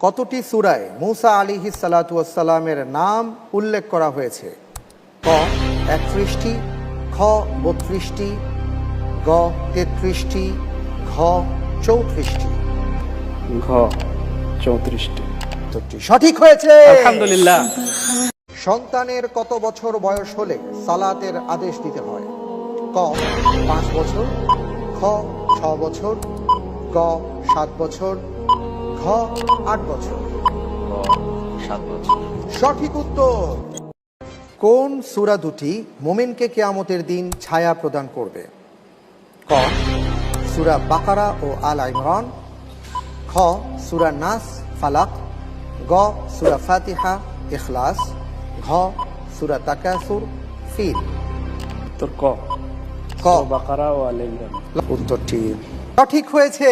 কতটি সূরায় মুসা আলাইহিস সালাতু ওয়াস সালামের নাম উল্লেখ করা হয়েছে? ক 31টি, খ 32টি, গ 33টি, ঘ 34টি। ঘ 34টি। উত্তরটি সঠিক হয়েছে। আলহামদুলিল্লাহ। সন্তানের কত বছর বয়স হলে সালাতের আদেশ দিতে হয়? ক 5 বছর, খ 6 বছর, গ 7 বছর, ঘ 8 বছর। 7 বছর। সঠিক উত্তর। কোন সূরা দুটি মুমিনকে কিয়ামতের দিন ছায়া প্রদান করবে? ক সূরা বাকারা ও আল ইমরান, খ সূরা নাস ফালাক, গ সূরা ফাতিহা ইখলাস, ঘ সূরা তাকাসুর ফিল। উত্তর ক ক বাকারা ও আলে ইমরান। উত্তরটি সঠিক হয়েছে।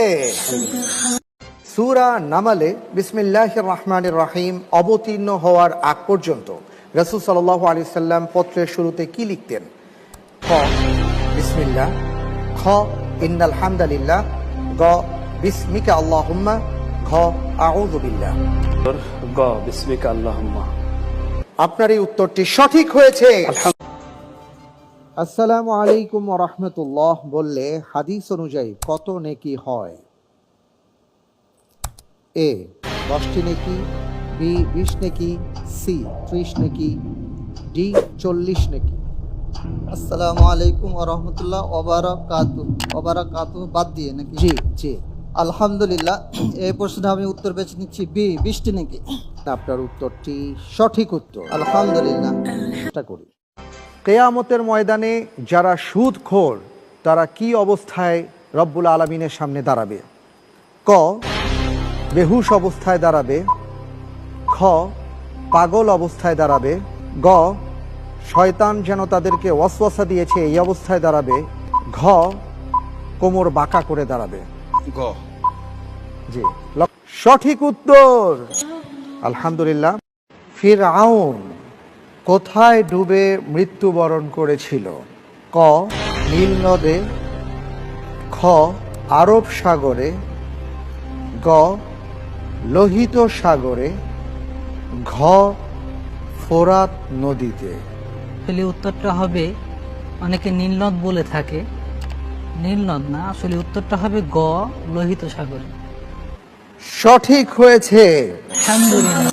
সূরা নামালে বিসমিল্লাহির রহমানির রহিম অবতীর্ণ হওয়ার আগ পর্যন্ত রাসূল সাল্লাল্লাহু আলাইহি সাল্লাম পত্রের শুরুতে কি লিখতেন? খ বিসমিল্লাহ, খ ইন্নাল হামদালিল্লাহ, গ বিসমিকা আল্লাহুম্মা, ঘ আউযু বিল্লাহ। উত্তর গ বিসমিকা আল্লাহুম্মা। আপনার এই উত্তরটি সঠিক হয়েছে। আসসালামু আলাইকুম ওয়া রাহমাতুল্লাহ বললে হাদিস অনুযায়ী কত নেকি হয়? এ 10টি নেকি, বি 20 নেকি, সি 30 নেকি, ডি 40 নেকি। আসসালামু আলাইকুম ওয়া রাহমাতুল্লাহ ওবারাকাতু বাদ দিয়ে নাকি? জি জি। আলহামদুলিল্লাহ। এই প্রশ্নে আমি উত্তর বেছে নিচ্ছি বি 20টি নাকি। আপনার উত্তরটি সঠিক উত্তর। আলহামদুলিল্লাহ। চেষ্টা করি। কিয়ামতের ময়দানে যারা সুদখোর তারা কি অবস্থায় রব্বুল আলামিনের সামনে দাঁড়াবে? ক বেহুশ অবস্থায় দাঁড়াবে, খ পাগল অবস্থায় দাঁড়াবে, গ শয়তান যেন তাদেরকে ওয়াসওয়াসা দিয়েছে এই অবস্থায় দাঁড়াবে, ঘ কোমর বাঁকা করে দাঁড়াবে। গ জি সঠিক উত্তর। আলহামদুলিল্লাহ। ফিরআউন কোথায় ডুবে মৃত্যুবরণ করেছিল? ক নীল নদে, খ আরব সাগরে, গ লোহিত সাগরে, ঘ ফোরাত নদীতে। আসলে উত্তরটা হবে, অনেকে নীলনদ বলে থাকে, নীলনদ না, আসলে উত্তরটা হবে গ লোহিত সাগর। সঠিক হয়েছে। আলহামদুলিল্লাহ।